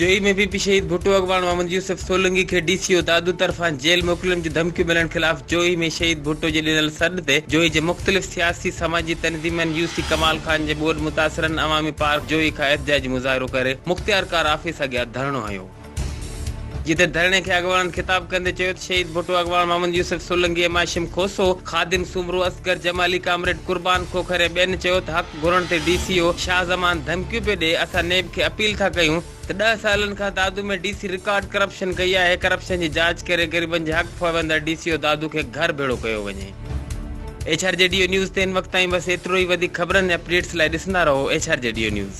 जोई में भी शहीद भुट्टो अॻवान मोहम्मद यूसुफ सोलंकी खे डीसीओ दादू तरफ़ां जेल मोकिलण जी धमकियूं मिलण खिलाफ़ जोई में शहीद भुट्टो जे ॾिनल सॾ ते जोई जे मुख़्तलिफ़ सियासी समाजी तंज़ीमनि यूसी कमाल खान जे बोर्ड मुतासिरन अवामी पार्क जोई खां एहतजाजी मुज़ाहिरो करे मुख़्तियारकार ऑफिस अॻियां धरणो हयो, जिते धरणे खे अॻवान खिताब कंदे चयो त शहीद भुट्टो अॻवान मोहम्मद यूसुफ सोलंकी, माशिम खोसो, खादिम सुमरो, असगर जमाली, कामरेड कुर्बान खोखर ऐं ॿियनि चयो त हक़ घुरण ते डीसीओ शाहज़मान धमकियूं पियो ॾिए। असां नेब खे अपील था कयूं त 10 सालनि खां दादू में डीसी रिकॉर्ड करप्शन कई आहे। करप्शन जी जांच करे ग़रीबनि जे हक़ पाबंदड़ डीसीओ दादू खे घर भेड़ो कयो वञे। HRJDO न्यूज़ ते इन वक़्त ताईं बस एतिरो ई। वधीक ख़बरनि ऐं अपडेट्स लाइ ॾिसंदा रहो HRJDO न्यूज़।